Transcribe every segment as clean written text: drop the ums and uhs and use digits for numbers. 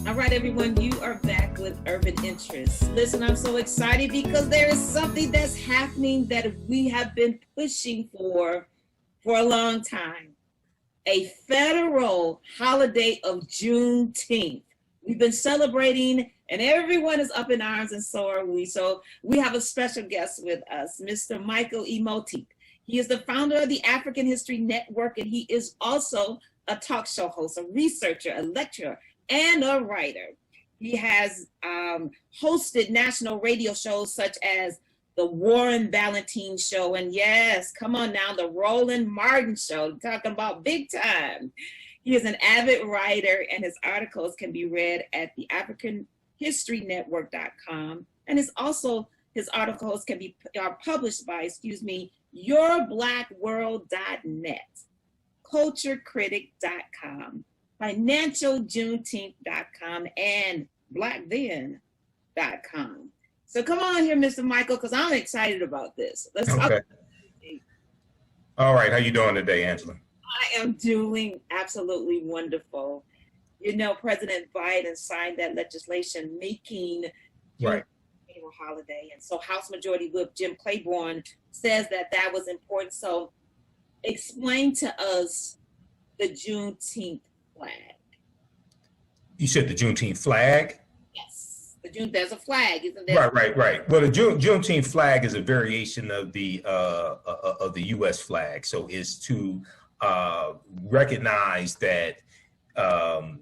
All right, everyone, you are back with Urban Interests. Listen, I'm so excited because there is something that's happening that we have been pushing for a long time. A federal holiday of Juneteenth. We've been celebrating and everyone is up in arms, and so are we. So we have a special guest with us, Mr. Michael Imhotep. He is the founder of the African History Network, and he is also a talk show host, a researcher, a lecturer, and a writer. He has hosted national radio shows such as the Warren Ballantine Show, and yes, come on now, the Roland Martin Show, talking about big time. He is an avid writer, and his articles can be read at the AfricanHistoryNetwork.com, and his articles can be published by, yourblackworld.net, culturecritic.com, financialjuneteenth.com, and blackthen.com. So come on here, Mr. Michael, because I'm excited about this. Let's talk about it. All right, how you doing today, Angela? I am doing absolutely wonderful. You know, President Biden signed that legislation making right federal holiday, and so House Majority Whip Jim Claiborne says that was important. So explain to us the Juneteenth flag. You said the Juneteenth flag? Yes, there's a flag, isn't there? Right. Well, the Juneteenth flag is a variation of the U.S. flag. So it's to recognize that, in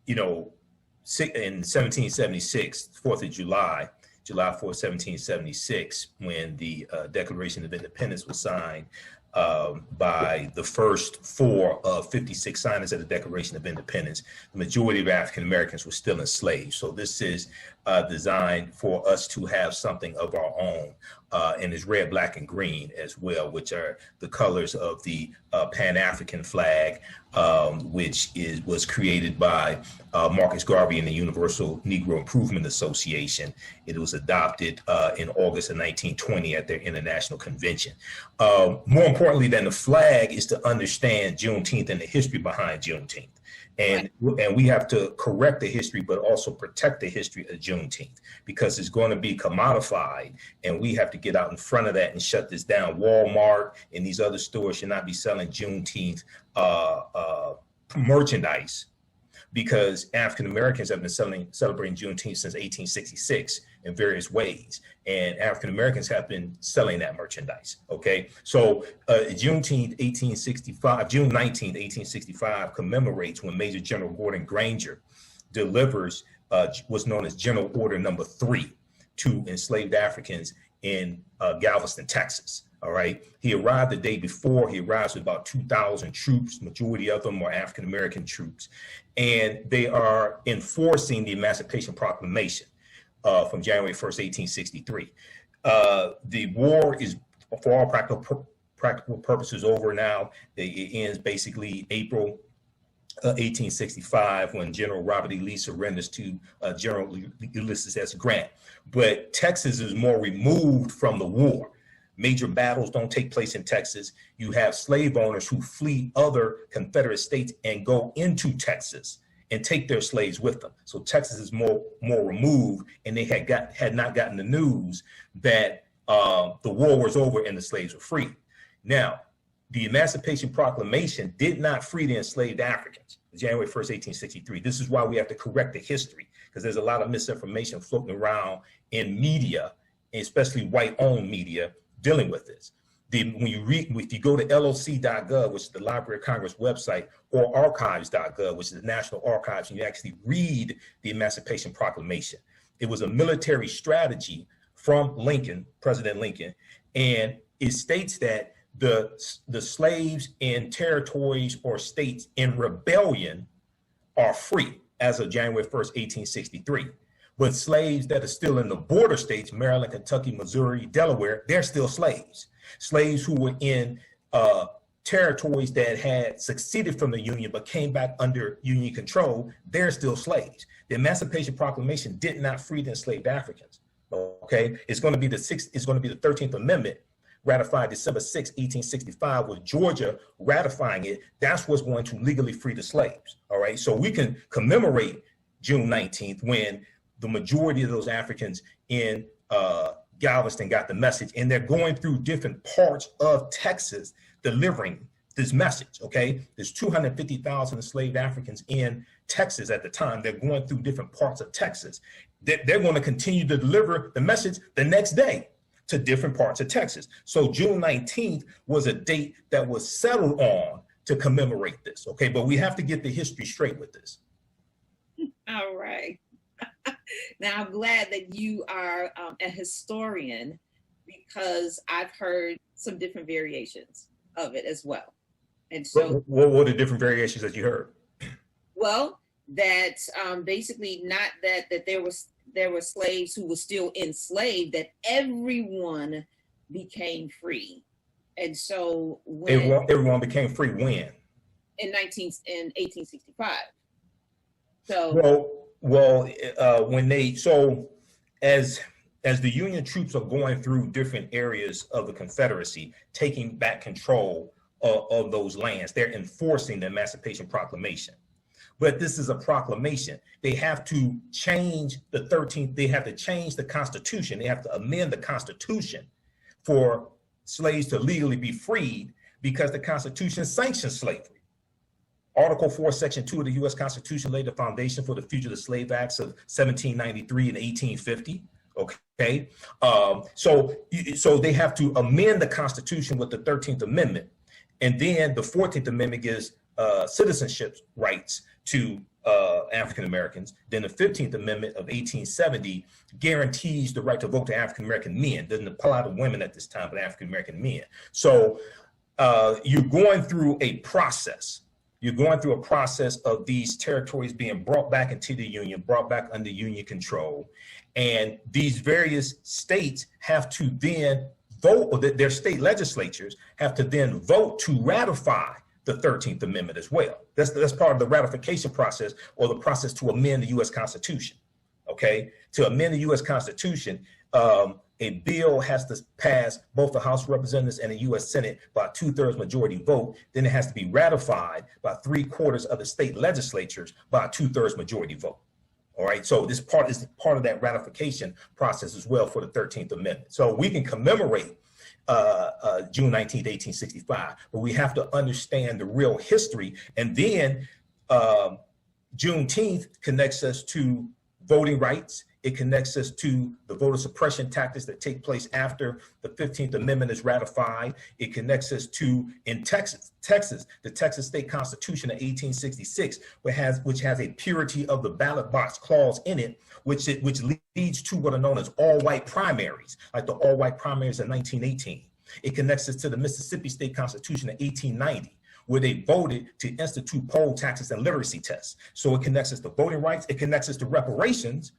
1776, 4th of July 4th, 1776, when the Declaration of Independence was signed by the first 4 of 56 signers of the Declaration of Independence, the majority of African Americans were still enslaved. So this is designed for us to have something of our own, and it's red, black, and green as well, which are the colors of the Pan-African flag, which was created by Marcus Garvey and the Universal Negro Improvement Association. It was adopted in August of 1920 at their international convention. More importantly than the flag is to understand Juneteenth and the history behind Juneteenth. And we have to correct the history, but also protect the history of Juneteenth, because it's going to be commodified, and we have to get out in front of that and shut this down. Walmart and these other stores should not be selling Juneteenth merchandise, because African Americans have been celebrating Juneteenth since 1866 in various ways, and African Americans have been selling that merchandise. Okay, so Juneteenth 1865, June 19th, 1865 commemorates when Major General Gordon Granger delivers what's known as General Order Number 3 to enslaved Africans in Galveston, Texas. All right. He arrived the day before. He arrives with about 2,000 troops. Majority of them are African-American troops. And they are enforcing the Emancipation Proclamation from January 1st, 1863. The war is, for all practical purposes, over now. It ends basically April 1865, when General Robert E. Lee surrenders to General Ulysses S. Grant. But Texas is more removed from the war. Major battles don't take place in Texas. You have slave owners who flee other Confederate states and go into Texas and take their slaves with them. So Texas is more removed, and they had not gotten the news that the war was over and the slaves were free. Now, the Emancipation Proclamation did not free the enslaved Africans, January 1st, 1863. This is why we have to correct the history, because there's a lot of misinformation floating around in media, especially white-owned media, dealing with this. If you go to loc.gov, which is the Library of Congress website, or archives.gov, which is the National Archives, and you actually read the Emancipation Proclamation. It was a military strategy from Lincoln, President Lincoln, and it states that the slaves in territories or states in rebellion are free as of January 1st, 1863. But slaves that are still in the border states, Maryland, Kentucky, Missouri, Delaware, they're still slaves. Slaves who were in territories that had seceded from the Union but came back under Union control, they're still slaves. The Emancipation Proclamation did not free the enslaved Africans. Okay, it's going to be the 13th Amendment, ratified December 6, 1865, with Georgia ratifying it. That's what's going to legally free the slaves. All right, so we can commemorate June 19th, when the majority of those Africans in Galveston got the message, and they're going through different parts of Texas delivering this message, okay? There's 250,000 enslaved Africans in Texas at the time. They're going through different parts of Texas. They're going to continue to deliver the message the next day to different parts of Texas. So June 19th was a date that was settled on to commemorate this, okay? But we have to get the history straight with this. All right. Now, I'm glad that you are a historian, because I've heard some different variations of it as well. And so, what were the different variations that you heard? Well, that basically not that there were slaves who were still enslaved, that everyone became free. And so when everyone became free when? In 1865. So as the Union troops are going through different areas of the Confederacy, taking back control of those lands, they're enforcing the Emancipation Proclamation. But this is a proclamation. They have to change the 13th. They have to change the Constitution. They have to amend the Constitution for slaves to legally be freed, because the Constitution sanctions slavery. Article 4, Section 2 of the U.S. Constitution laid the foundation for the Fugitive Slave Acts of 1793 and 1850. Okay, so they have to amend the Constitution with the 13th Amendment, and then the 14th Amendment gives citizenship rights to African Americans. Then the 15th Amendment of 1870 guarantees the right to vote to African American men. Doesn't apply to women at this time, but African American men. So you're going through a process. You're going through a process of these territories being brought back into the Union, brought back under Union control. And these various states have to then vote, or their state legislatures have to then vote to ratify the 13th Amendment as well. That's part of the ratification process, or the process to amend the U.S. Constitution. Okay, to amend the U.S. Constitution, a bill has to pass both the House of Representatives and the U.S. Senate by a 2/3 majority vote. Then it has to be ratified by 3/4 of the state legislatures by a 2/3 majority vote. All right, so this part is part of that ratification process as well for the 13th Amendment. So we can commemorate June 19th, 1865, but we have to understand the real history. And then Juneteenth connects us to voting rights. It connects us to the voter suppression tactics that take place after the 15th Amendment is ratified. It connects us to, in Texas, the Texas State Constitution of 1866, which has a purity of the ballot box clause in it, which leads to what are known as all-white primaries, like the all-white primaries of 1918. It connects us to the Mississippi State Constitution of 1890, where they voted to institute poll taxes and literacy tests. So it connects us to voting rights. It connects us to reparations,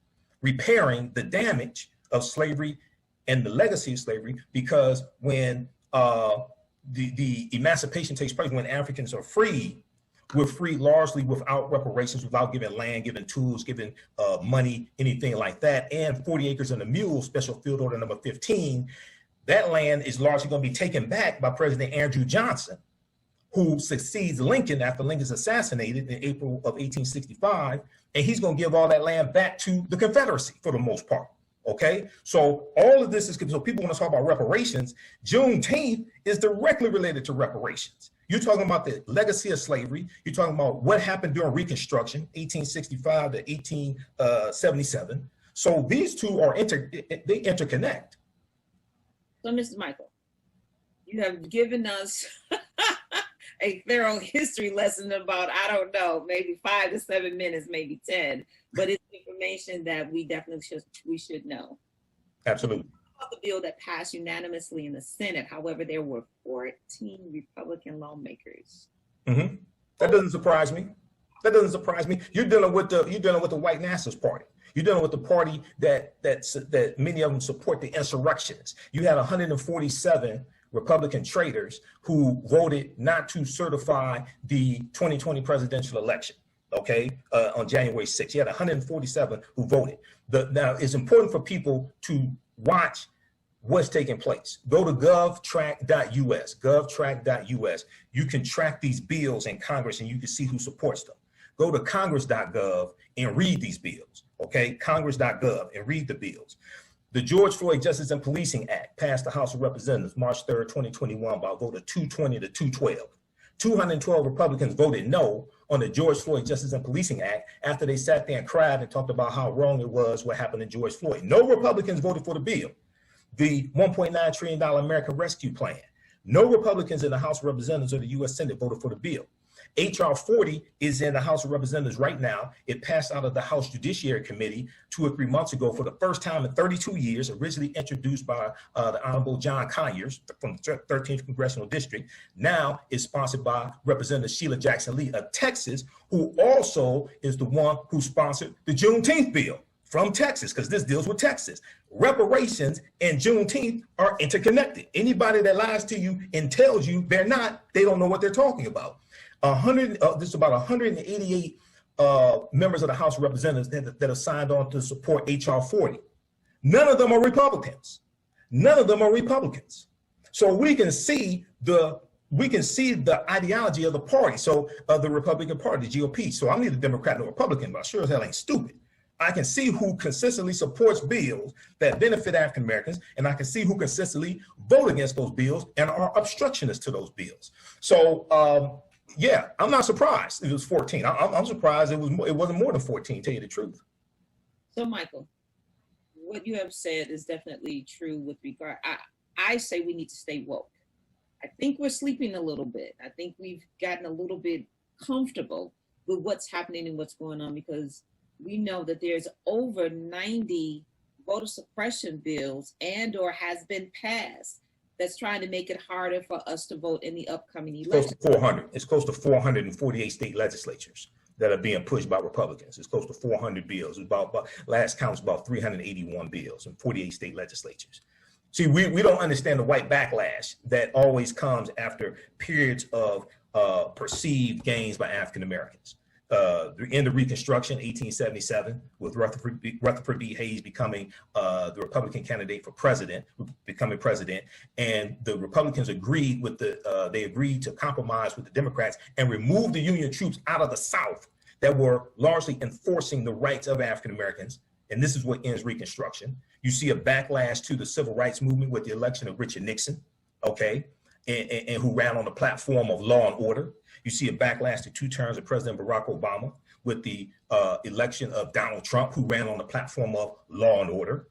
repairing the damage of slavery and the legacy of slavery, because when the emancipation takes place, when Africans are free, we're free largely without reparations, without giving land, giving tools, giving money, anything like that. And 40 acres and a mule, Special Field Order number 15, that land is largely going to be taken back by President Andrew Johnson, who succeeds Lincoln after Lincoln's assassinated in April of 1865, and he's going to give all that land back to the Confederacy for the most part. Okay, so all of this is, so people want to talk about reparations. Juneteenth is directly related to reparations. You're talking about the legacy of slavery. You're talking about what happened during Reconstruction, 1865 to 1877. So these two are they interconnect. So, Mr. Michael, you have given us a thorough history lesson about, I don't know, maybe 5 to 7 minutes, maybe 10, but it's information that we definitely should know. Absolutely. The bill that passed unanimously in the Senate, however, there were 14 Republican lawmakers. Mm-hmm. That doesn't surprise me. That doesn't surprise me. You're dealing with the white nationalist party. You're dealing with the party that many of them support the insurrectionists. You had 147 Republican traitors who voted not to certify the 2020 presidential election, okay, on January 6th. You had 147 who voted. Now, it's important for people to watch what's taking place. Go to govtrack.us, govtrack.us. You can track these bills in Congress and you can see who supports them. go to congress.gov and read these bills, okay? Congress.gov and read the bills. The George Floyd Justice and Policing Act passed the House of Representatives March 3rd, 2021 by a vote of 220 to 212. 212 Republicans voted no on the George Floyd Justice and Policing Act after they sat there and cried and talked about how wrong it was what happened to George Floyd. No Republicans voted for the bill. The $1.9 trillion American Rescue Plan. No Republicans in the House of Representatives or the U.S. Senate voted for the bill. H.R. 40 is in the House of Representatives right now. It passed out of the House Judiciary Committee 2 or 3 months ago for the first time in 32 years, originally introduced by the Honorable John Conyers from the 13th Congressional District. Now is sponsored by Representative Sheila Jackson Lee of Texas, who also is the one who sponsored the Juneteenth bill from Texas, because this deals with Texas. Reparations and Juneteenth are interconnected. Anybody that lies to you and tells you they're not, they don't know what they're talking about. This is about 188 members of the House of Representatives that have signed on to support H.R. 40. None of them are Republicans. None of them are Republicans. So we can see the ideology of the party. So of the Republican Party, the GOP. So I'm neither Democrat nor Republican, but I sure as hell ain't stupid. I can see who consistently supports bills that benefit African Americans, and I can see who consistently vote against those bills and are obstructionists to those bills. So yeah, I'm not surprised it was 14. I'm surprised it wasn't more than 14, tell you the truth. So Michael, what you have said is definitely true with regard. I say we need to stay woke. I think we're sleeping a little bit. I think we've gotten a little bit comfortable with what's happening and what's going on, because we know that there's over 90 voter suppression bills and or has been passed that's trying to make it harder for us to vote in the upcoming election. Close to 400. It's close to 448 state legislatures that are being pushed by Republicans. It's close to 400 bills. It's about last count was about 381 bills in 48 state legislatures. See, we don't understand the white backlash that always comes after periods of perceived gains by African Americans. The end of Reconstruction, 1877, with Rutherford B. Hayes becoming the Republican candidate for president, becoming president, and the Republicans agreed with they agreed to compromise with the Democrats and remove the Union troops out of the South that were largely enforcing the rights of African Americans. And this is what ends Reconstruction. You see a backlash to the civil rights movement with the election of Richard Nixon, okay, and who ran on the platform of law and order. You see a backlash to 2 terms of President Barack Obama with the election of Donald Trump, who ran on the platform of law and order.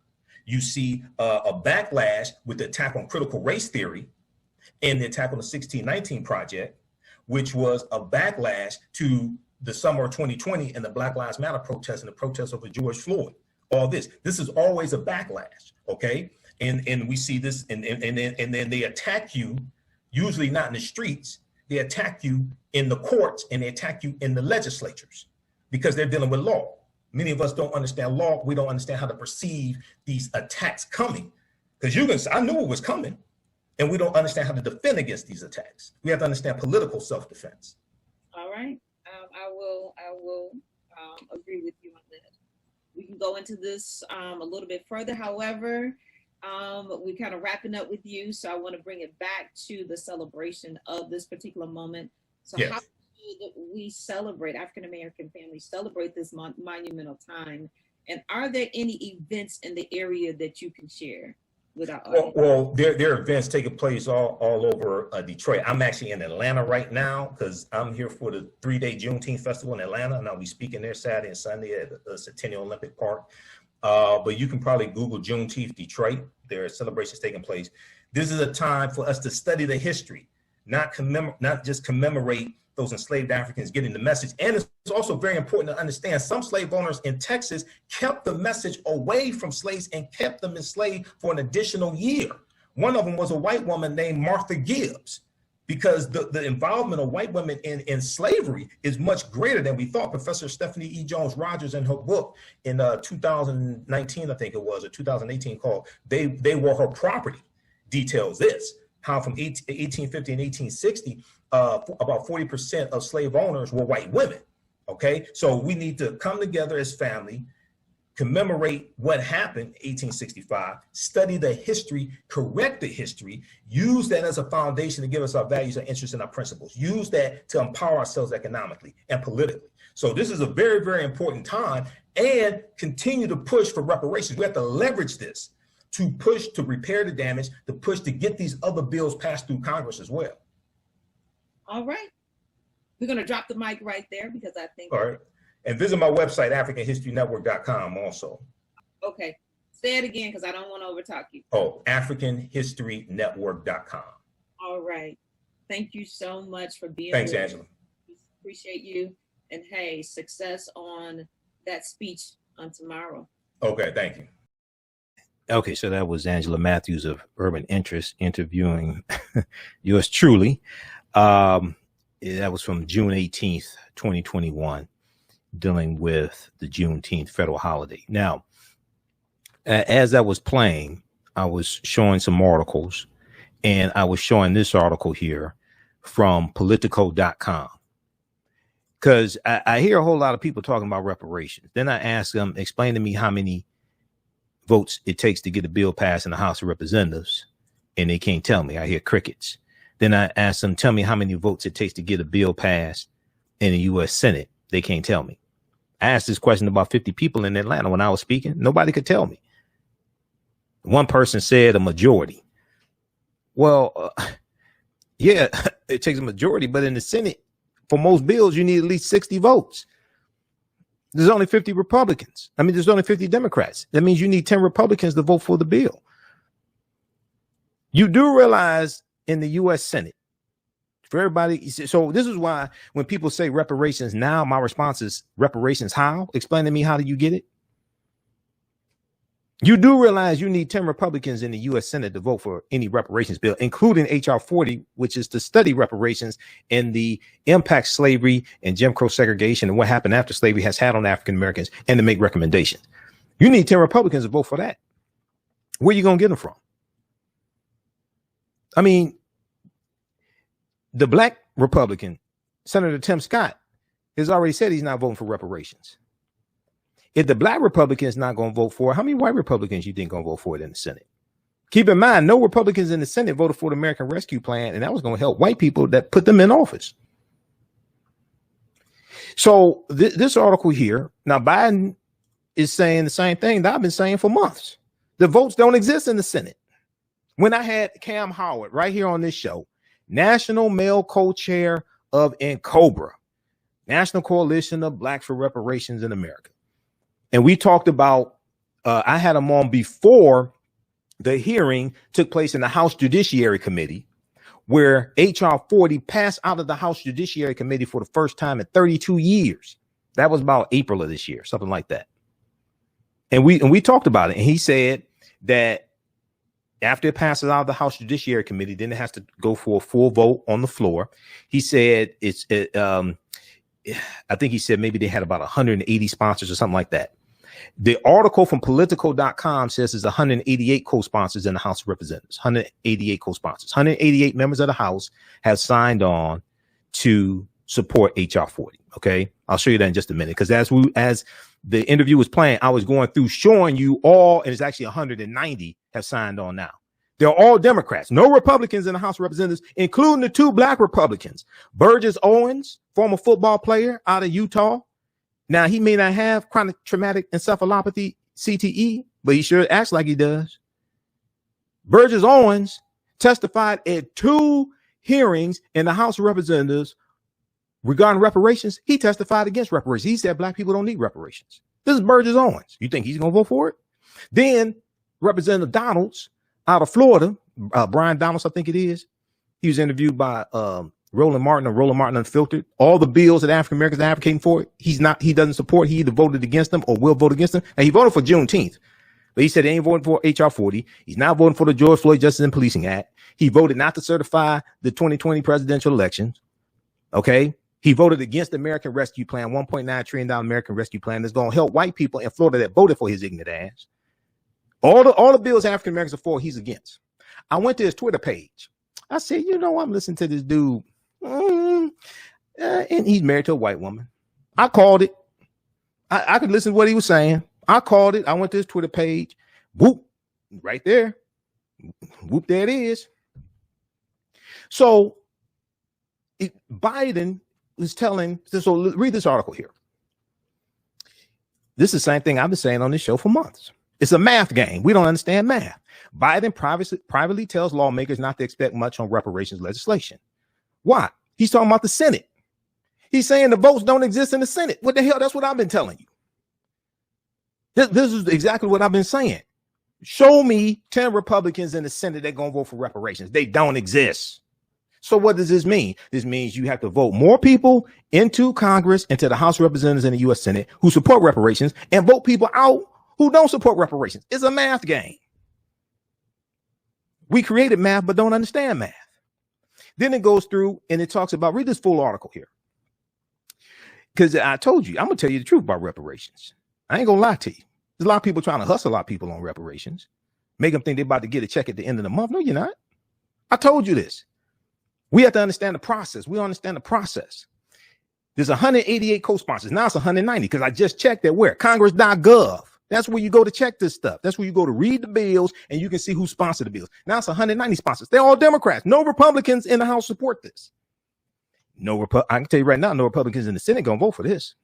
You see a backlash with the attack on critical race theory and the attack on the 1619 Project, which was a backlash to the summer of 2020 and the Black Lives Matter protests and the protests over George Floyd. All this is always a backlash, okay? And we see this, and then they attack you, usually not in the streets. They attack you in the courts and they attack you in the legislatures because they're dealing with law. Many of us don't understand law. We don't understand how to perceive these attacks coming, because I knew it was coming, and we don't understand how to defend against these attacks. We have to understand political self-defense. All right, I will agree with you on that. We can go into this a little bit further. However, we're kind of wrapping up with you, so I want to bring it back to the celebration of this particular moment. So yes. How should we celebrate, African American families celebrate this monumental time? And are there any events in the area that you can share with our audience? Well, there are events taking place all over Detroit. I'm actually in Atlanta right now because I'm here for the 3-day Juneteenth Festival in Atlanta, and I'll be speaking there Saturday and Sunday at the Centennial Olympic Park. But you can probably Google Juneteenth Detroit. There are celebrations taking place. This is a time for us to study the history, not just commemorate those enslaved Africans getting the message. And it's also very important to understand some slave owners in Texas kept the message away from slaves and kept them enslaved for an additional year. One of them was a white woman named Martha Gibbs, because the involvement of white women in slavery is much greater than we thought. Professor Stephanie E. Jones Rogers, in her book in 2019, I think it was, or 2018, called They Were Her Property, details this, how from 1850 and 1860, about 40% of slave owners were white women, okay? So we need to come together as family, commemorate what happened in 1865, study the history, correct the history, use that as a foundation to give us our values, our interests, and our principles. Use that to empower ourselves economically and politically. So this is a very, very important time, and continue to push for reparations. We have to leverage this to push to repair the damage, to push to get these other bills passed through Congress as well. All right. We're going to drop the mic right there because I think. All right. And visit my website, AfricanHistoryNetwork.com also. Okay. Say it again because I don't want to overtalk you. Oh, AfricanHistoryNetwork.com. All right. Thank you so much for being Thanks, here. Angela. Appreciate you. And hey, success on that speech on tomorrow. Okay, thank you. Okay, so that was Angela Matthews of Urban Interest interviewing yours truly. That was from June 18th, 2021, dealing with the Juneteenth Federal Holiday. Now, as I was playing, I was showing some articles, and I was showing this article here from Politico.com. Because I hear a whole lot of people talking about reparations. Then I ask them, explain to me how many votes it takes to get a bill passed in the House of Representatives, and they can't tell me. I hear crickets. Then I ask them, tell me how many votes it takes to get a bill passed in the U.S. Senate. They can't tell me. I asked this question to about 50 people in Atlanta when I was speaking. Nobody could tell me. One person said a majority. Well, yeah, it takes a majority, but in the Senate, for most bills, you need at least 60 votes. There's only 50 Republicans. I mean, there's only 50 Democrats. That means you need 10 Republicans to vote for the bill. You do realize in the U.S. Senate, for everybody, so this is why when people say reparations now, my response is reparations how? Explain to me, how do you get it? You do realize you need 10 Republicans in the U.S. Senate to vote for any reparations bill, including H.R. 40, which is to study reparations and the impact slavery and Jim Crow segregation and what happened after slavery has had on African Americans, and to make recommendations. You need 10 Republicans to vote for that. Where are you going to get them from? I mean, the black Republican, Senator Tim Scott, has already said he's not voting for reparations. If the black Republican is not going to vote for it, how many white Republicans you think going to vote for it in the Senate? Keep in mind, no Republicans in the Senate voted for the American Rescue Plan, and that was going to help white people that put them in office. So this article here, now Biden is saying the same thing that I've been saying for months. The votes don't exist in the Senate. When I had Cam Howard right here on this show, National Male Co-Chair of NCOBRA, National Coalition of Blacks for Reparations in America. And we talked about, I had him on before the hearing took place in the House Judiciary Committee, where H.R. 40 passed out of the House Judiciary Committee for the first time in 32 years. That was about April of this year, something like that. And we talked about it. And he said that after it passes out of the House Judiciary Committee, then it has to go for a full vote on the floor. He said I think he said maybe they had about 180 sponsors or something like that. The article from Politico.com says there's 188 co-sponsors in the House of Representatives, 188 co-sponsors, 188 members of the House have signed on to support H.R. 40. Okay, I'll show you that in just a minute, because as the interview was playing, I was going through showing you all, and it's actually 190 have signed on now. They're all Democrats, no Republicans in the House of Representatives, including the 2 black Republicans. Burgess Owens, former football player out of Utah. Now, he may not have chronic traumatic encephalopathy, CTE, but he sure acts like he does. Burgess Owens testified at 2 hearings in the House of Representatives regarding reparations. He testified against reparations. He said black people don't need reparations. This is Burgess Owens. You think he's going to vote for it? Then Representative Donalds out of Florida, Brian Donalds, I think it is. He was interviewed by Roland Martin of Roland Martin Unfiltered. All the bills that African Americans are advocating for, he doesn't support. He either voted against them or will vote against them. And he voted for Juneteenth, but he said he ain't voting for H.R. 40. He's not voting for the George Floyd Justice and Policing Act. He voted not to certify the 2020 presidential elections. Okay. He voted against the American Rescue Plan, $1.9 trillion American Rescue Plan that's going to help white people in Florida that voted for his ignorant ass. All the bills African Americans are for, he's against. I went to his Twitter page. I said, I'm listening to this dude. And he's married to a white woman. I called it. I could listen to what he was saying. I called it. I went to his Twitter page. Whoop, right there. Whoop, there it is. So Biden is telling, so read this article here. This is the same thing I've been saying on this show for months. It's a math game. We don't understand math. Biden privately tells lawmakers not to expect much on reparations legislation. Why? He's talking about the Senate. He's saying the votes don't exist in the Senate. What the hell? That's what I've been telling you. This is exactly what I've been saying. Show me 10 Republicans in the Senate that going to vote for reparations. They don't exist. So what does this mean? This means you have to vote more people into Congress, into the House of Representatives and the U.S. Senate who support reparations, and vote people out who don't support reparations. It's a math game. We created math, but don't understand math. Then it goes through and it talks about, read this full article here. Because I told you, I'm going to tell you the truth about reparations. I ain't going to lie to you. There's a lot of people trying to hustle a lot of people on reparations. Make them think they're about to get a check at the end of the month. No, you're not. I told you this. We have to understand the process. We don't understand the process. There's 188 co-sponsors. Now it's 190 because I just checked at where? Congress.gov. That's where you go to check this stuff. That's where you go to read the bills and you can see who sponsored the bills. Now it's 190 sponsors. They're all Democrats. No Republicans in the House support this. I can tell you right now, no Republicans in the Senate gonna vote for this.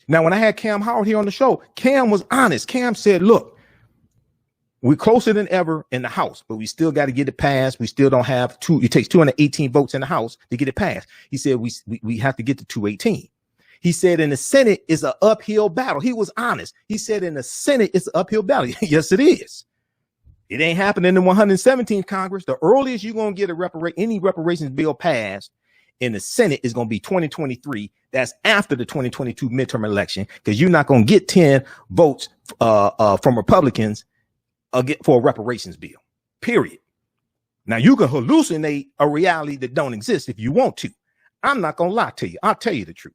Now, when I had Cam Howard here on the show, Cam was honest. Cam said, look, we're closer than ever in the House, but we still got to get it passed. We still don't have it takes 218 votes in the House to get it passed. He said we have to get to 218. He said in the Senate is an uphill battle. He was honest. He said in the Senate it's an uphill battle. Yes, it is. It ain't happening in the 117th Congress. The earliest you're going to get any reparations bill passed in the Senate is going to be 2023. That's after the 2022 midterm election, because you're not going to get 10 votes from Republicans for a reparations bill, period. Now, you can hallucinate a reality that don't exist if you want to. I'm not going to lie to you. I'll tell you the truth.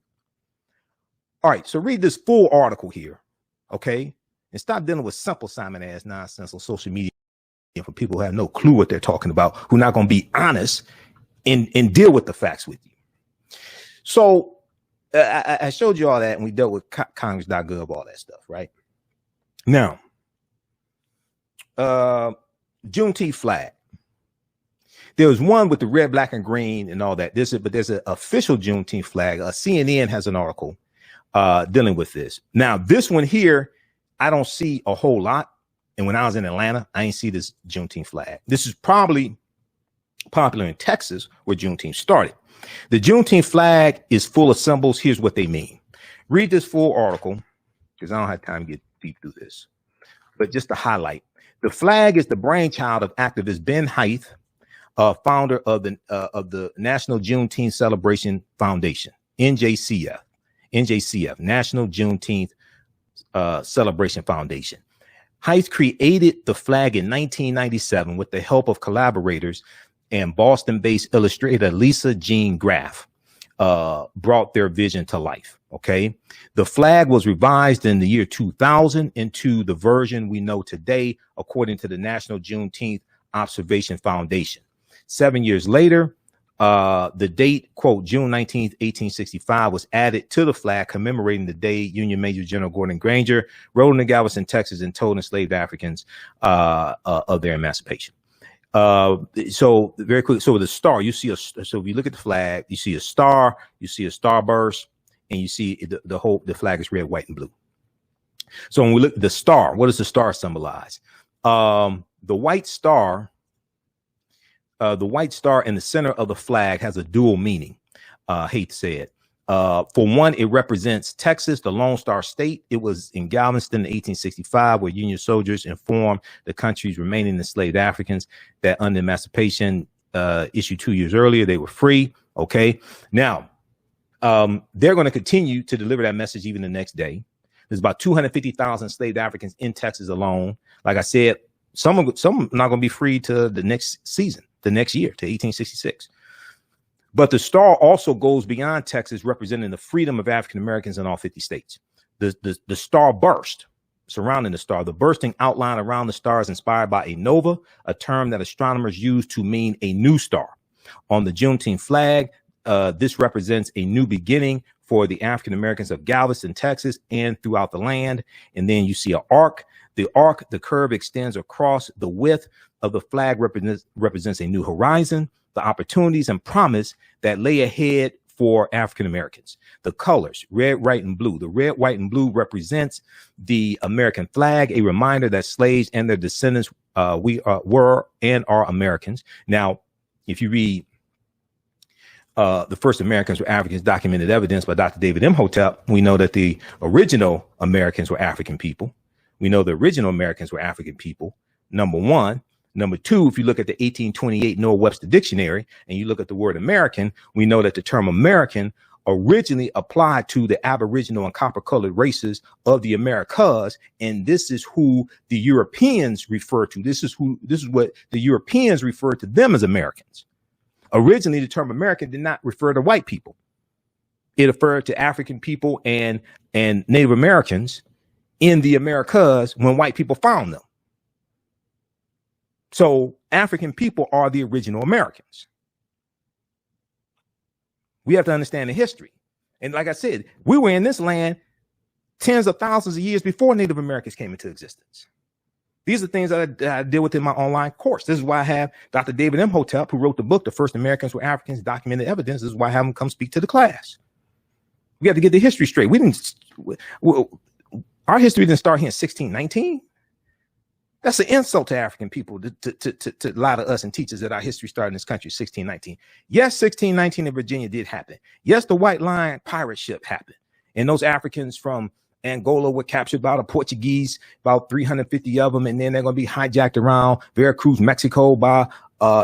All right, so read this full article here, okay? And stop dealing with simple Simon ass nonsense on social media for people who have no clue what they're talking about, who are not going to be honest and deal with the facts with you. So I showed you all that, and we dealt with Congress.gov, all that stuff, right? Now, Juneteenth flag. There was one with the red, black, and green and all that. But there's an official Juneteenth flag. CNN has an article dealing with this. Now, this one here, I don't see a whole lot. And when I was in Atlanta, I ain't see this Juneteenth flag. This is probably popular in Texas, where Juneteenth started. The Juneteenth flag is full of symbols. Here's what they mean. Read this full article, because I don't have time to get deep through this. But just to highlight, the flag is the brainchild of activist Ben Hythe, founder of the National Juneteenth Celebration Foundation, NJCF, National Juneteenth Celebration Foundation. Hythe created the flag in 1997 with the help of collaborators, and Boston-based illustrator Lisa Jean Graff brought their vision to life. Okay, the flag was revised in the year 2000 into the version we know today, according to the National Juneteenth Observation Foundation. 7 years later, the date, quote, June 19th, 1865, was added to the flag, commemorating the day Union Major General Gordon Granger rode into Galveston, Texas, and told enslaved Africans of their emancipation. So very quick. So the star, so if you look at the flag, you see a star, you see a starburst, and you see the flag is red, white, and blue. So when we look at the star, what does the star symbolize? The white star in the center of the flag has a dual meaning. Hate said. For one, it represents Texas, the Lone Star State. It was in Galveston in 1865, where Union soldiers informed the country's remaining enslaved Africans that under emancipation issued 2 years earlier, they were free. Okay. Now, they're going to continue to deliver that message even the next day. There's about 250,000 enslaved Africans in Texas alone. Like I said, some are not going to be free to the next season, the next year, to 1866. But the star also goes beyond Texas, representing the freedom of African Americans in all 50 states. The star burst surrounding the star. The bursting outline around the star is inspired by a nova, a term that astronomers use to mean a new star. On the Juneteenth flag, this represents a new beginning for the African Americans of Galveston, Texas, and throughout the land. And then you see an arc. The arc, the curve extends across the width of the flag, represents a new horizon, the opportunities and promise that lay ahead for African Americans. The colors, red, white, and blue. The red, white, and blue represents the American flag, a reminder that slaves and their descendants were and are Americans. Now, if you read The First Americans Were Africans, Documented Evidence by Dr. David Imhotep, we know that the original Americans were African people. We know the original Americans were African people, number one. Number two, if you look at the 1828 Noah Webster Dictionary and you look at the word American, we know that the term American originally applied to the Aboriginal and copper-colored races of the Americas, and this is who the Europeans refer to. This is what the Europeans refer to them as Americans. Originally, the term American did not refer to white people. It referred to African people and Native Americans in the Americas when white people found them. So African people are the original Americans. We have to understand the history. And like I said, we were in this land tens of thousands of years before Native Americans came into existence. These are things that I deal with in my online course. This is why I have Dr. David Imhotep, who wrote the book, The First Americans Were Africans, Documented Evidence. This is why I have him come speak to the class. We have to get the history straight. Our history didn't start here in 1619. That's an insult to African people to lie to us and teach us that our history started in this country 1619. Yes, 1619 in Virginia did happen. Yes, the White Lion pirate ship happened. And those Africans from Angola were captured by the Portuguese, about 350 of them. And then they're going to be hijacked around Veracruz, Mexico by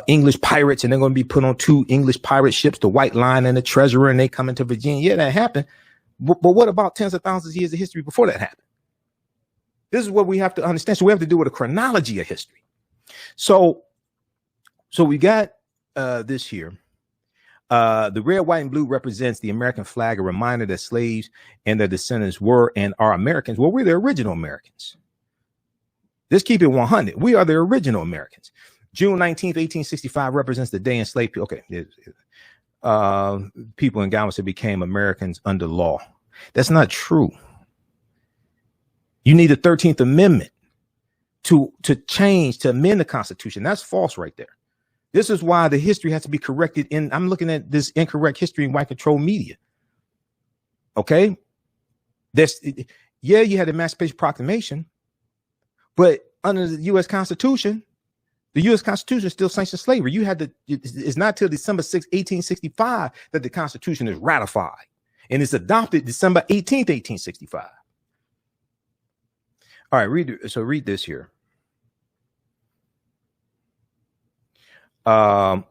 English pirates. And they're going to be put on two English pirate ships, the White Lion and the Treasurer. And they come into Virginia. Yeah, that happened. But what about tens of thousands of years of history before that happened? This is what we have to understand. So we have to do with a chronology of history. So we got this here. The red, white, and blue represents the American flag, a reminder that slaves and their descendants were and are Americans. Well, we're the original Americans. Let's keep it 100. We are the original Americans. June 19th, 1865 represents the day enslaved people. Okay. People in Galveston became Americans under law. That's not true. You need the 13th Amendment to amend the Constitution. That's false right there. This is why the history has to be corrected. I'm looking at this incorrect history in white control media. Okay. You had the Emancipation Proclamation, but under the U.S. Constitution still sanctions slavery. It's not till December 6, 1865 that the Constitution is ratified, and it's adopted December 18th, 1865. All right, read this here. The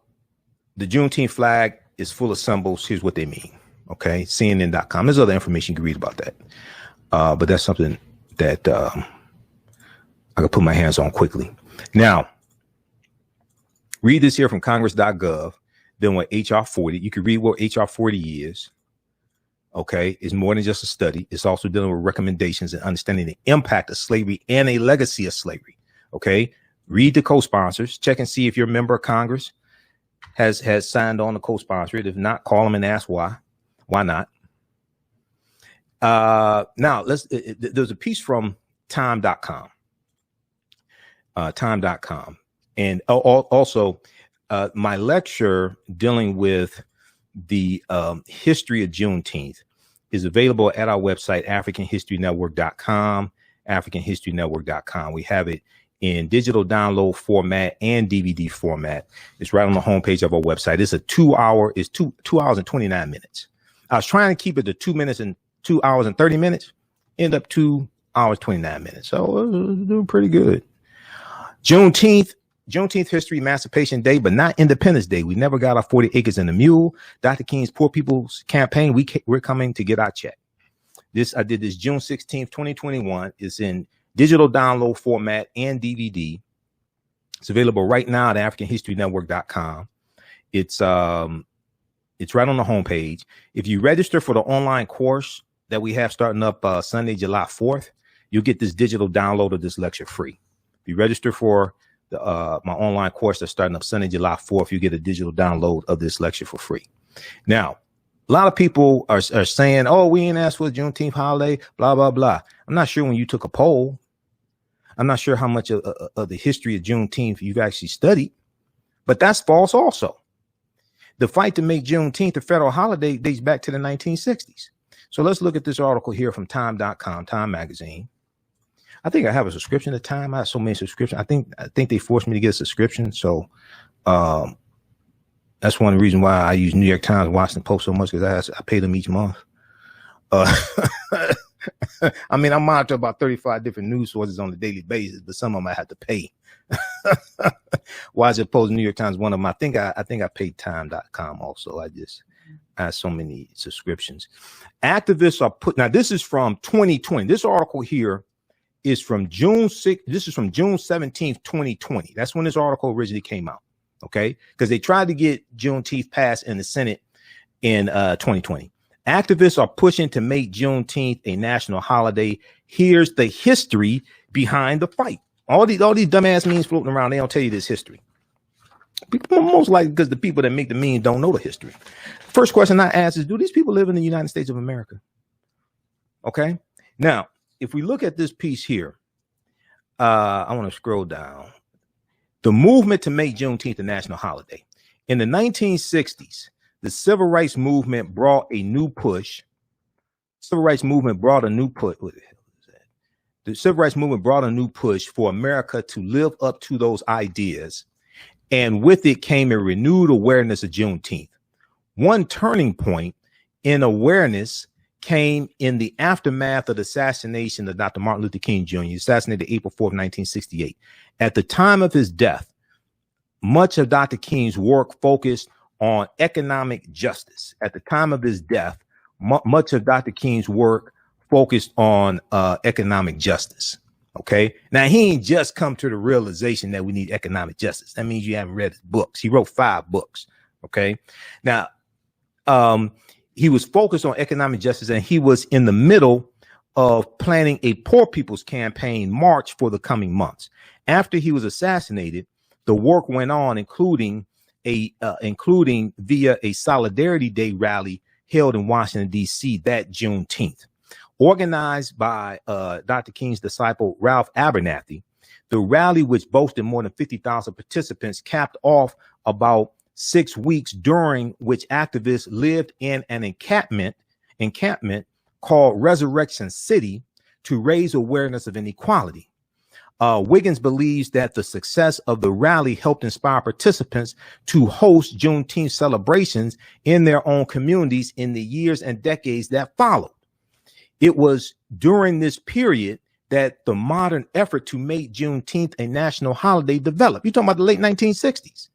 Juneteenth flag is full of symbols. Here's what they mean. Okay, CNN.com. There's other information you can read about that. But that's something that I can put my hands on quickly. Now, read this here from Congress.gov. Then what HR 40. You can read what HR 40 is. Okay, it's more than just a study. It's also dealing with recommendations and understanding the impact of slavery and a legacy of slavery. Okay, read the co-sponsors. Check and see if your member of Congress has signed on to co-sponsor it. If not, call them and ask why. Why not? Now there's a piece from time.com. Time.com, and also my lecture dealing with the history of Juneteenth is available at our website, AfricanHistoryNetwork.com, AfricanHistoryNetwork.com. We have it in digital download format and DVD format. It's right on the homepage of our website. It's 2 hours and 29 minutes. I was trying to keep it to 2 hours and 30 minutes. End up 2 hours, 29 minutes. So doing pretty good. Juneteenth history, Emancipation Day, but not Independence Day. We never got our 40 acres and a mule. Dr. King's Poor People's Campaign. We're coming to get our check. I did this June 16th, 2021. It's in digital download format and DVD. It's available right now at AfricanHistoryNetwork.com. It's right on the homepage. If you register for the online course that we have starting up Sunday, July 4th, you'll get this digital download of this lecture free. If you register for my online course that's starting up Sunday, July 4th, you get a digital download of this lecture for free. Now, A lot of people are saying, oh, we ain't asked for a Juneteenth holiday, blah, blah, blah. I'm not sure when you took a poll. I'm not sure how much of the history of Juneteenth you've actually studied, but that's false also. The fight to make Juneteenth a federal holiday dates back to the 1960s. So let's look at this article here from time.com, Time magazine. I think I have a subscription to Time. I have so many subscriptions. I think they forced me to get a subscription. So that's one of the reasons why I use New York Times, Washington Post so much, because I pay them each month. I mean, I monitor about 35 different news sources on a daily basis, but some of them I have to pay. Washington Post, New York Times, one of them. I think I paid time.com also. I have so many subscriptions. Activists are now this is from 2020. This article here is from June 6th. This is from June 17th, 2020. That's when this article originally came out. Okay. Because they tried to get Juneteenth passed in the Senate in 2020. Activists are pushing to make Juneteenth a national holiday. Here's the history behind the fight. All these dumbass memes floating around, they don't tell you this history. Most likely because the people that make the memes don't know the history. First question I ask is, do these people live in the United States of America? Okay. Now, if we look at this piece here, I want to scroll down. The movement to make Juneteenth a national holiday. In the 1960s, the civil rights movement brought a new push. Civil rights movement brought a new push. What the hell is that? The civil rights movement brought a new push for America to live up to those ideas. And with it came a renewed awareness of Juneteenth. One turning point in awareness came in the aftermath of the assassination of Dr. Martin Luther King Jr., assassinated April 4th, 1968. At the time of his death, much of Dr. King's work focused on economic justice. At the time of his death, much of Dr. King's work focused on economic justice. Okay. Now, he ain't just come to the realization that we need economic justice. That means you haven't read his books. He wrote 5 books. Okay. Now, he was focused on economic justice, and he was in the middle of planning a poor people's campaign march for the coming months. After he was assassinated, the work went on, including via a Solidarity Day rally held in Washington, D.C. that Juneteenth. Organized by Dr. King's disciple, Ralph Abernathy, the rally, which boasted more than 50,000 participants, capped off about 6 weeks during which activists lived in an encampment called Resurrection City to raise awareness of inequality. Wiggins believes that the success of the rally helped inspire participants to host Juneteenth celebrations in their own communities in the years and decades that followed. It was during this period that the modern effort to make Juneteenth a national holiday developed. You're talking about the late 1960s.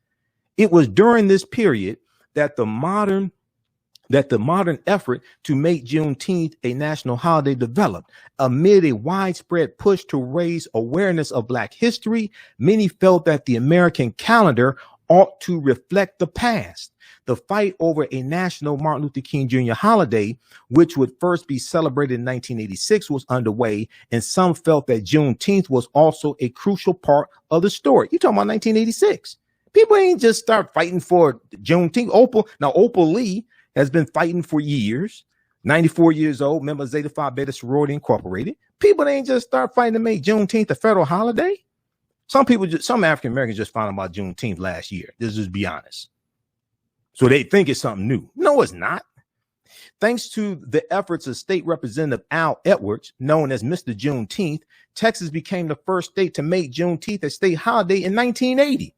It was during this period that the modern effort to make Juneteenth a national holiday developed. Amid a widespread push to raise awareness of Black history, many felt that the American calendar ought to reflect the past. The fight over a national Martin Luther King Jr. holiday, which would first be celebrated in 1986, was underway, and some felt that Juneteenth was also a crucial part of the story. You're talking about 1986. People ain't just start fighting for Juneteenth. Opal Lee has been fighting for years, 94 years old, member of Zeta Phi Beta Sorority Incorporated. People ain't just start fighting to make Juneteenth a federal holiday. Some African Americans just found out about Juneteenth last year. Let's just be honest. So they think it's something new. No, it's not. Thanks to the efforts of State Representative Al Edwards, known as Mr. Juneteenth, Texas became the first state to make Juneteenth a state holiday in 1980.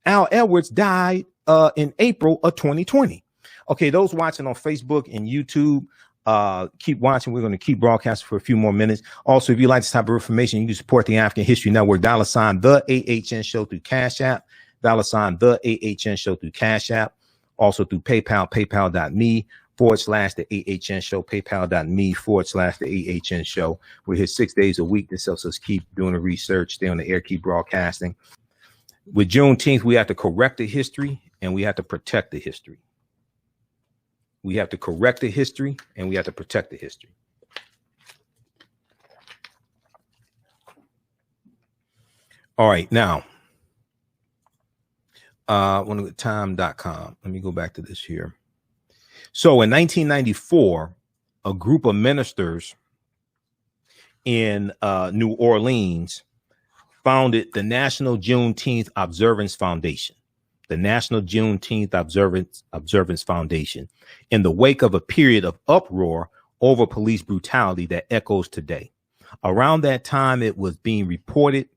Al Edwards died in April of 2020. Okay, those watching on Facebook and YouTube, keep watching. We're going to keep broadcasting for a few more minutes. Also, if you like this type of information, you can support the African History Network, $ the AHN Show through Cash App, $ the AHN Show through Cash App. Also through PayPal, paypal.me / the AHN Show, paypal.me / the AHN Show. We're here 6 days a week. This helps us keep doing the research, stay on the air, keep broadcasting. With Juneteenth, we have to correct the history and we have to protect the history. We have to correct the history and we have to protect the history. All right, now. I want to go to time.com. Let me go back to this here. So in 1994, a group of ministers in New Orleans founded the National Juneteenth Observance Foundation, the National Juneteenth Observance Foundation, in the wake of a period of uproar over police brutality that echoes today. Around that time, it was being reported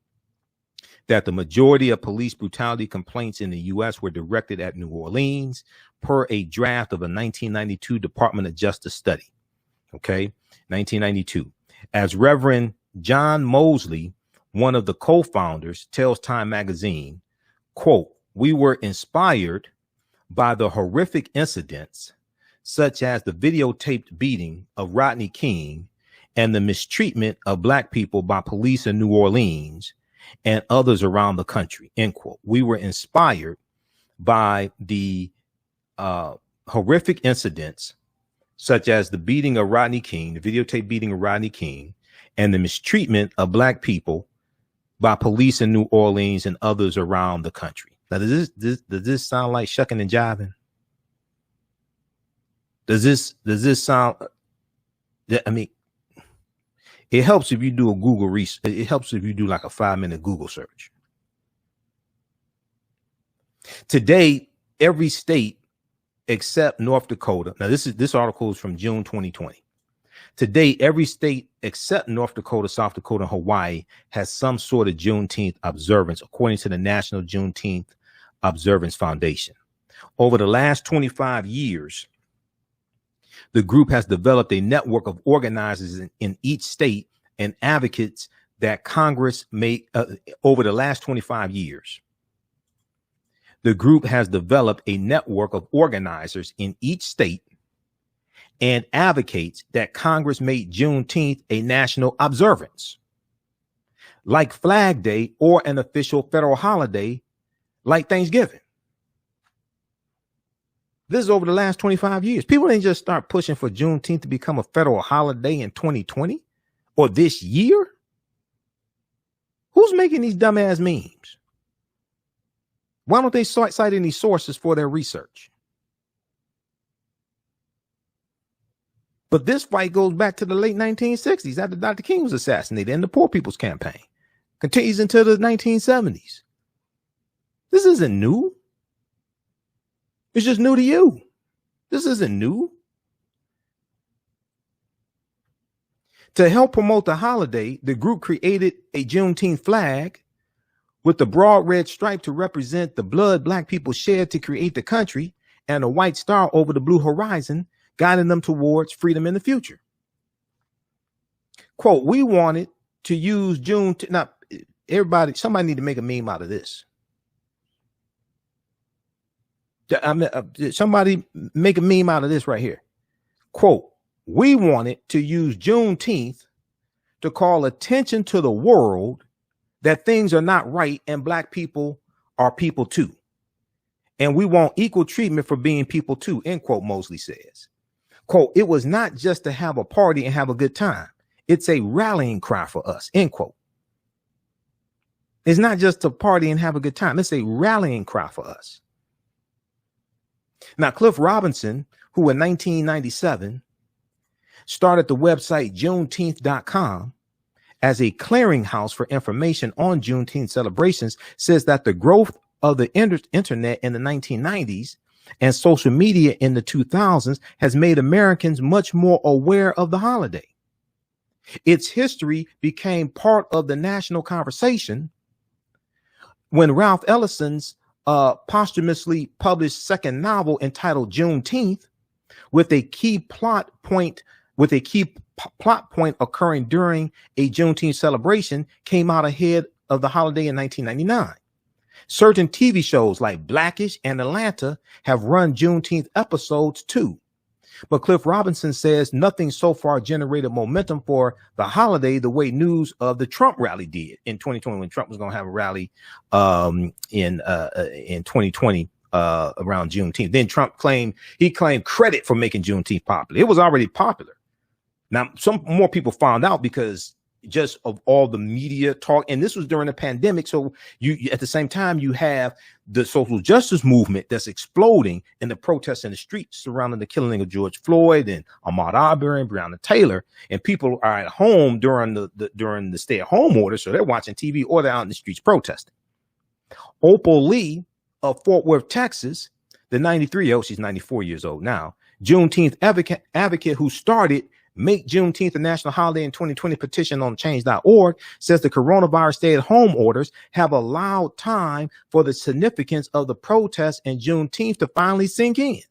that the majority of police brutality complaints in the U.S. were directed at New Orleans, per a draft of a 1992 Department of Justice study. Okay, 1992. As Reverend John Mosley, one of the co-founders, tells Time magazine, quote, "We were inspired by the horrific incidents such as the videotaped beating of Rodney King and the mistreatment of Black people by police in New Orleans and others around the country," end quote. We were inspired by the horrific incidents such as the beating of Rodney King, the videotape beating of Rodney King, and the mistreatment of Black people by police in New Orleans and others around the country. Now, does this sound like shucking and jiving? Does this sound? I mean, it helps if you do a Google research. It helps if you do like a 5-minute Google search. Today, every state except North Dakota. Now, this article is from June 2020. Today, every state except North Dakota, South Dakota, and Hawaii has some sort of Juneteenth observance, according to the National Juneteenth Observance Foundation. Over the last 25 years, the group has developed a network of organizers in each state and advocates that Congress may, over the last 25 years. The group has developed a network of organizers in each state and advocates that Congress make Juneteenth a national observance, like Flag Day, or an official federal holiday like Thanksgiving. This is over the last 25 years. People didn't just start pushing for Juneteenth to become a federal holiday in 2020 or this year. Who's making these dumbass memes? Why don't they cite any sources for their research? But this fight goes back to the late 1960s after Dr. King was assassinated and the Poor People's Campaign. Continues into the 1970s. This isn't new. It's just new to you. This isn't new. To help promote the holiday, the group created a Juneteenth flag with the broad red stripe to represent the blood Black people shed to create the country, and a white star over the blue horizon, guiding them towards freedom in the future. Quote, "We wanted to use Juneteenth." Now, everybody, somebody need to make a meme out of this. Somebody make a meme out of this right here. Quote, "We wanted to use Juneteenth to call attention to the world that things are not right and Black people are people too. And we want equal treatment for being people too," end quote, Mosley says. Quote, "It was not just to have a party and have a good time. It's a rallying cry for us," end quote. It's not just to party and have a good time. It's a rallying cry for us. Now, Cliff Robinson, who in 1997 started the website Juneteenth.com as a clearinghouse for information on Juneteenth celebrations, says that the growth of the internet in the 1990s and social media in the 2000s has made Americans much more aware of the holiday. Its history became part of the national conversation when Ralph Ellison's posthumously published second novel entitled Juneteenth, with a key plot point occurring during a Juneteenth celebration, came out ahead of the holiday in 1999. Certain TV shows like Blackish and Atlanta have run Juneteenth episodes too. But Cliff Robinson says nothing so far generated momentum for the holiday the way news of the Trump rally did in 2020, when Trump was going to have a rally in 2020 around Juneteenth. Then Trump claimed credit for making Juneteenth popular. It was already popular. Now, some more people found out because just of all the media talk. And this was during the pandemic. So you at the same time, you have the social justice movement that's exploding and the protests in the streets surrounding the killing of George Floyd and Ahmaud Arbery and Breonna Taylor. And people are at home during the stay-at-home order. So they're watching TV or they're out in the streets protesting. Opal Lee of Fort Worth, Texas, the 93-year-old, she's 94 years old now, Juneteenth advocate who started Make Juneteenth a National Holiday in 2020 petition on change.org, says the coronavirus stay-at-home orders have allowed time for the significance of the protests and Juneteenth to finally sink in.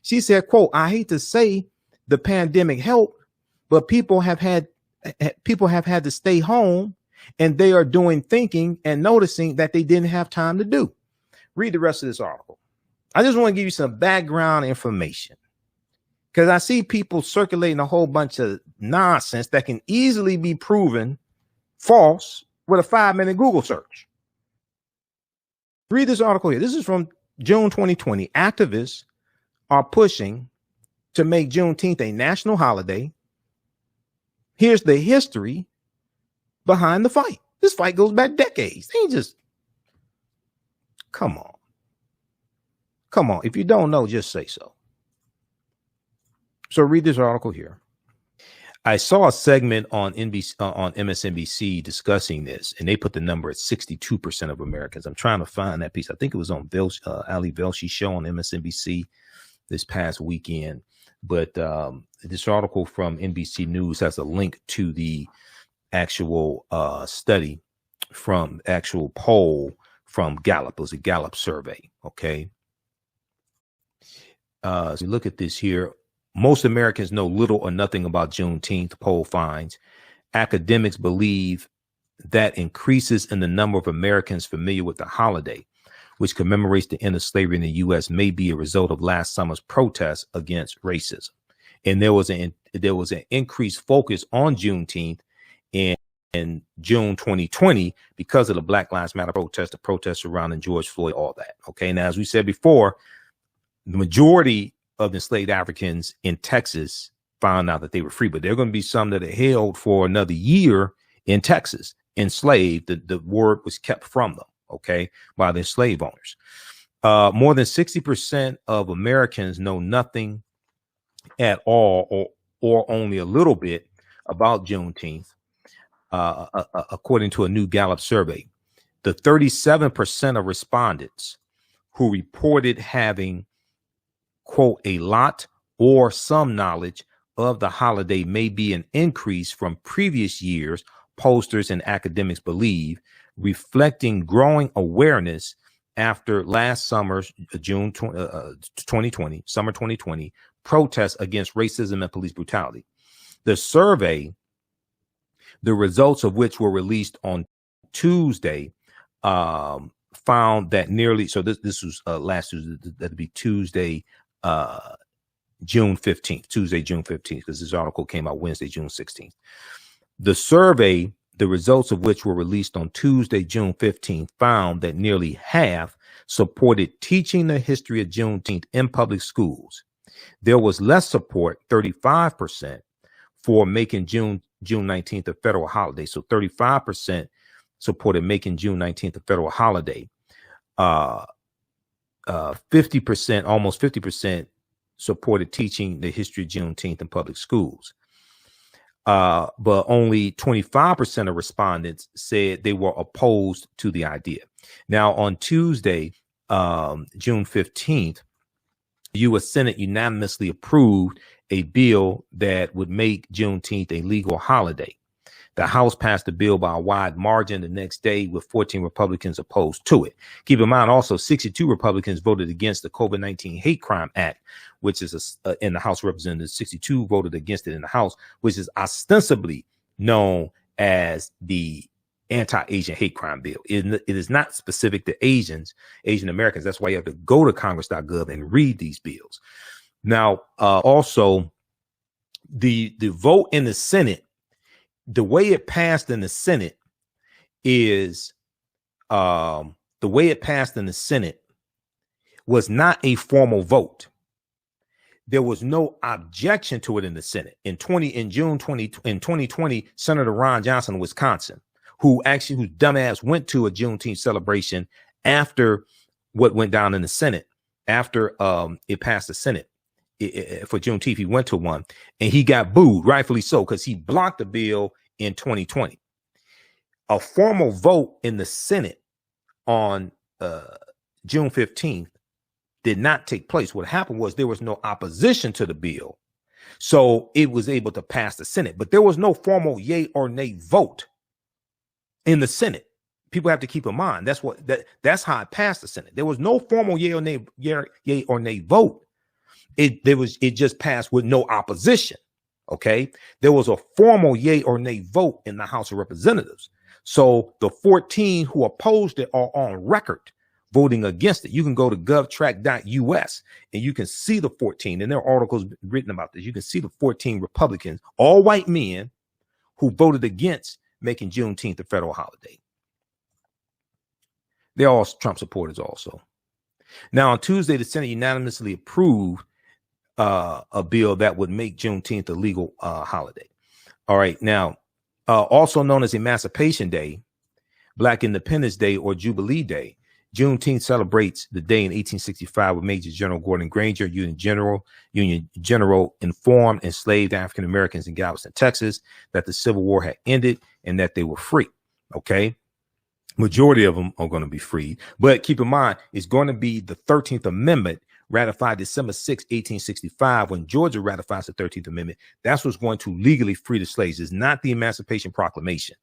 She said, quote, I hate to say the pandemic helped, but people have had to stay home and they are doing thinking and noticing that they didn't have time to do. Read the rest of this article. I just want to give you some background information, because I see people circulating a whole bunch of nonsense that can easily be proven false with a 5-minute Google search. Read this article here. This is from June 2020. Activists are pushing to make Juneteenth a national holiday. Here's the history behind the fight. This fight goes back decades. They ain't just, come on. Come on. If you don't know, just say so. So read this article here. I saw a segment on MSNBC discussing this, and they put the number at 62% of Americans. I'm trying to find that piece. I think it was on Ali Velsh's show on MSNBC this past weekend. But this article from NBC News has a link to the actual study from actual poll from Gallup. It was a Gallup survey. Okay. So look at this here. Most Americans know little or nothing about Juneteenth, poll finds. Academics believe that increases in the number of Americans familiar with the holiday, which commemorates the end of slavery in the U.S., may be a result of last summer's protests against racism. And there was an increased focus on Juneteenth in June 2020 because of the Black Lives Matter protests, the protests surrounding George Floyd, all that. Okay. Now, as we said before, the majority of enslaved Africans in Texas found out that they were free, but there are going to be some that are held for another year in Texas, enslaved. The word was kept from them, okay, by their slave owners. More than 60% of Americans know nothing at all or only a little bit about Juneteenth, according to a new Gallup survey. The 37% of respondents who reported having, quote, a lot or some knowledge of the holiday may be an increase from previous years, pollsters and academics believe, reflecting growing awareness after last summer's summer 2020 protests against racism and police brutality. The survey, the results of which were released on Tuesday, found that nearly, so this was last Tuesday, that'd be Tuesday, June 15th, Tuesday, June 15th, because this article came out Wednesday, June 16th. The survey, the results of which were released on Tuesday, June 15th, found that nearly half supported teaching the history of Juneteenth in public schools. There was less support, 35%, for making June 19th a federal holiday. So 35% supported making June 19th a federal holiday. 50%, almost 50% supported teaching the history of Juneteenth in public schools. But only 25% of respondents said they were opposed to the idea. Now, on Tuesday, June 15th, the U.S. Senate unanimously approved a bill that would make Juneteenth a legal holiday. The House passed the bill by a wide margin the next day, with 14 Republicans opposed to it. Keep in mind, also, 62 Republicans voted against the COVID-19 Hate Crime Act, which is in the House of Representatives. 62 voted against it in the House, which is ostensibly known as the anti-Asian hate crime bill. It is not specific to Asian Americans. That's why you have to go to congress.gov and read these bills. Now, also, the vote in the Senate, the way it passed in the Senate is was not a formal vote. there was no objection to it in the Senate. In 2020, Senator Ron Johnson of Wisconsin, whose dumbass went to a Juneteenth celebration after what went down in the Senate, after it passed the Senate for Juneteenth, he went to one and he got booed, rightfully so, because he blocked the bill in 2020. A formal vote in the Senate on June 15th did not take place. What happened was there was no opposition to the bill, so it was able to pass the Senate, but there was no formal yay or nay vote in the Senate. People have to keep in mind that's how it passed the Senate. There was no formal yay or nay vote. It just passed with no opposition. Okay, there was a formal yay or nay vote in the House of Representatives. So the 14 who opposed it are on record voting against it. You can go to govtrack.us and you can see the 14, and there are articles written about this. You can see the 14 Republicans, all white men, who voted against making Juneteenth a federal holiday. They're all Trump supporters also. Now, on Tuesday, the Senate unanimously approved a bill that would make Juneteenth a legal holiday. All right. Now, also known as Emancipation Day, Black Independence Day, or Jubilee Day, Juneteenth celebrates the day in 1865 when Major General Gordon Granger, Union General, informed enslaved African Americans in Galveston, Texas, that the Civil War had ended and that they were free. Okay. Majority of them are going to be freed, but keep in mind, it's going to be the 13th Amendment ratified December 6, 1865. When Georgia ratifies the 13th Amendment, that's what's going to legally free the slaves. It's not the Emancipation Proclamation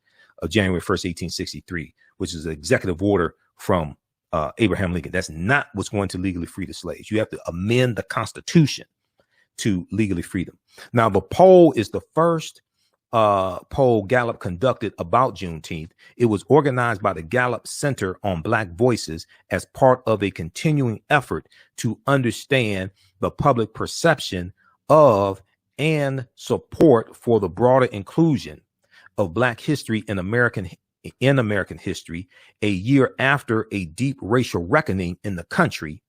of January 1st, 1863, which is an executive order from Abraham Lincoln. That's not what's going to legally free the slaves. You have to amend the Constitution to legally free them. Now, the poll is the first poll Gallup conducted about Juneteenth. It was organized by the Gallup Center on Black Voices as part of a continuing effort to understand the public perception of and support for the broader inclusion of Black history in American history, a year after a deep racial reckoning in the country.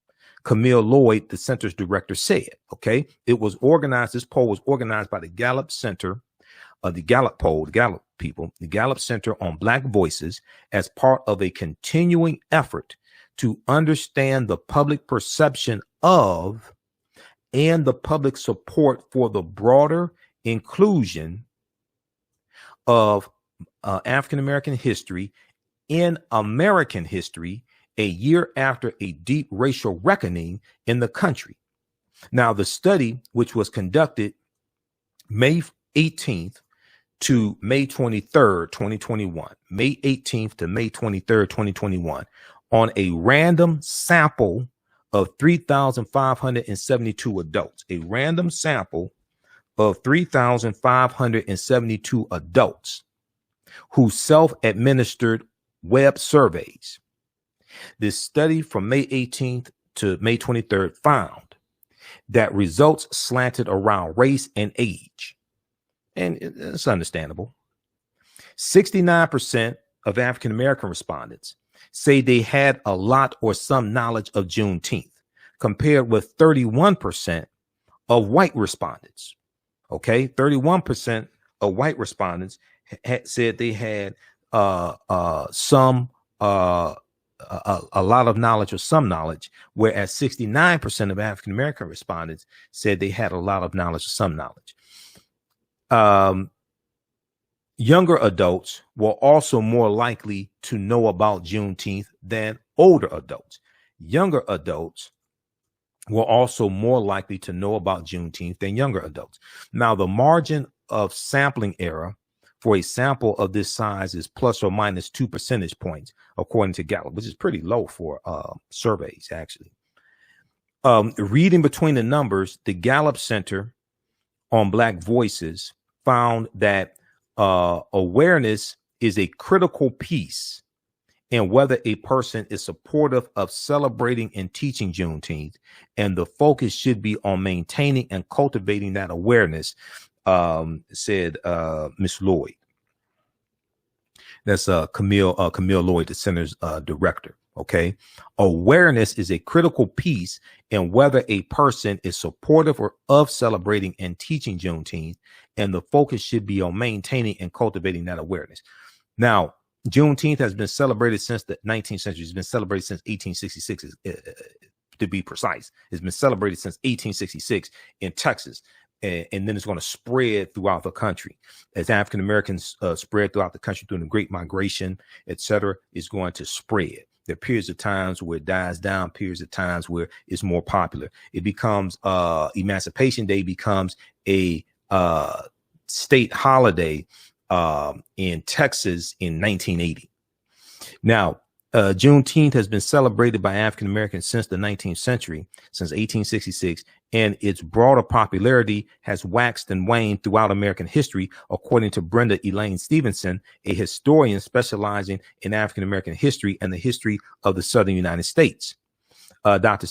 Camille Lloyd, the center's director, said, okay, this poll was organized by the Gallup Center, the Gallup Center on Black Voices as part of a continuing effort to understand the public perception of and the public support for the broader inclusion of African American history in American history, a year after a deep racial reckoning in the country. Now, the study, which was conducted May 18th to May 23rd, 2021, May 18th to May 23rd, 2021, on a random sample of 3,572 adults, a random sample of 3,572 adults who self-administered web surveys. This study from May 18th to May 23rd found that results slanted around race and age. And it's understandable. 69% of African American respondents say they had a lot or some knowledge of Juneteenth, compared with 31% of white respondents. Okay, 31% of white respondents said they had a lot of knowledge or some knowledge, whereas 69% of African American respondents said they had a lot of knowledge or some knowledge. Younger adults were also more likely to know about Juneteenth than older adults. Younger adults were also more likely to know about Juneteenth than younger adults. Now, the margin of sampling error for a sample of this size is plus or minus 2 percentage points, according to Gallup, which is pretty low for surveys, actually. Reading between the numbers, the Gallup Center on Black Voices found that awareness is a critical piece in whether a person is supportive of celebrating and teaching Juneteenth, and the focus should be on maintaining and cultivating that awareness, said Ms. Lloyd. That's Camille Lloyd, the center's director. Okay. Awareness is a critical piece in whether a person is supportive or of celebrating and teaching Juneteenth, and the focus should be on maintaining and cultivating that awareness. Now, Juneteenth has been celebrated since the 19th century. It's been celebrated since 1866, to be precise. It's been celebrated since 1866 in Texas. And then it's going to spread throughout the country. As African Americans spread throughout the country during the Great Migration, et cetera, it's going to spread. There are periods of times where it dies down, periods of times where it's more popular. It becomes Emancipation Day becomes a state holiday in Texas in 1980. Now, Juneteenth has been celebrated by African Americans since the 19th century, since 1866, and its broader popularity has waxed and waned throughout American history, according to Brenda Elaine Stevenson, a historian specializing in African American history and the history of the Southern United States. Dr.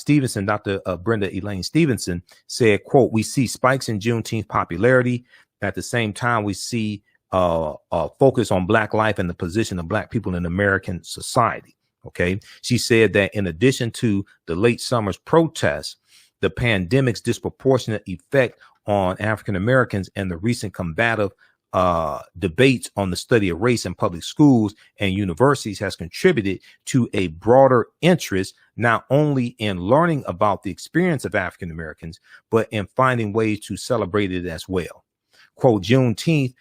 Brenda Elaine Stevenson said, quote, "We see spikes in Juneteenth popularity. At the same time, we see focus on Black life and the position of Black people in American society." Okay. She said that in addition to the late summer's protests, the pandemic's disproportionate effect on African Americans and the recent combative debates on the study of race in public schools and universities has contributed to a broader interest, not only in learning about the experience of African Americans, but in finding ways to celebrate it as well. Quote, Juneteenth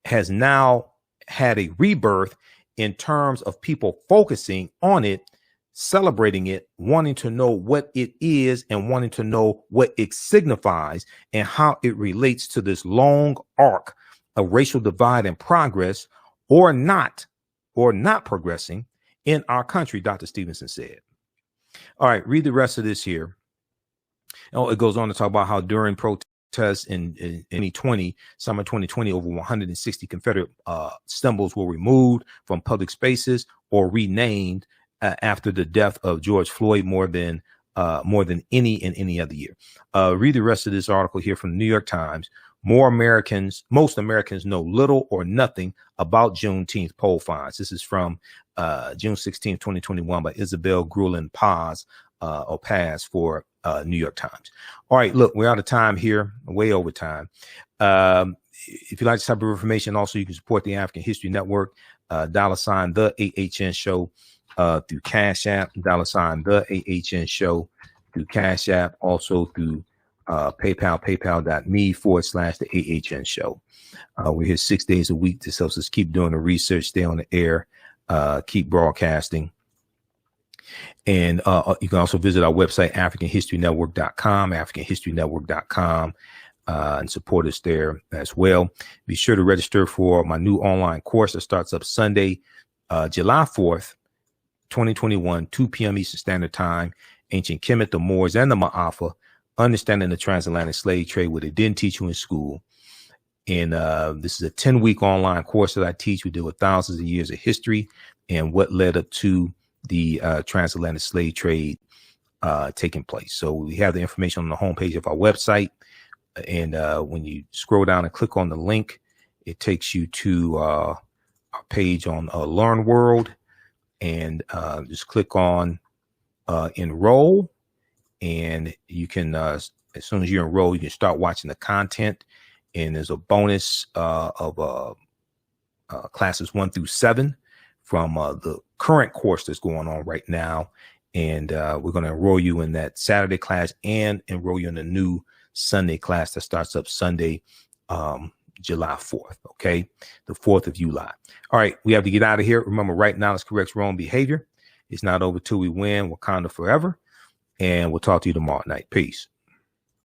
has now had a rebirth in terms of people focusing on it, celebrating it, wanting to know what it is and wanting to know what it signifies and how it relates to this long arc of racial divide and progress, or not progressing in our country, Dr. Stevenson said. All right, read the rest of this here. Oh, it goes on to talk about how during protests in 2020, summer 2020, over 160 Confederate symbols were removed from public spaces or renamed after the death of George Floyd more than any in any other year. Read the rest of this article here from the New York Times. Most Americans know little or nothing about Juneteenth poll finds. This is from June 16, 2021 by Isabel Grulin Paz for New York Times. All right, look, we're out of time here, way over time. If you like this type of information, also you can support the African History Network, $ the AHN Show through Cash App, $ the AHN Show through Cash App, also through PayPal, paypal.me/the AHN Show. We're here 6 days a week. This helps us keep doing the research, stay on the air, keep broadcasting. And you can also visit our website, AfricanHistoryNetwork.com, and support us there as well. Be sure to register for my new online course that starts up Sunday, July 4th, 2021, 2 p.m. Eastern Standard Time. Ancient Kemet, the Moors, and the Maafa, understanding the transatlantic slave trade, what they didn't teach you in school. And this is a 10-week online course that I teach. We deal with thousands of years of history and what led up to the transatlantic slave trade taking place. So we have the information on the homepage of our website. And when you scroll down and click on the link, it takes you to our page on Learn World, and just click on enroll. And you can, as soon as you enroll, you can start watching the content. And there's a bonus of classes 1 through 7 from the current course that's going on right now. And we're going to enroll you in that Saturday class and enroll you in the new Sunday class that starts up Sunday, July 4th. Okay. The 4th of July. All right. We have to get out of here. Remember, right now, knowledge corrects wrong behavior. It's not over till we win. Wakanda forever. And we'll talk to you tomorrow night. Peace.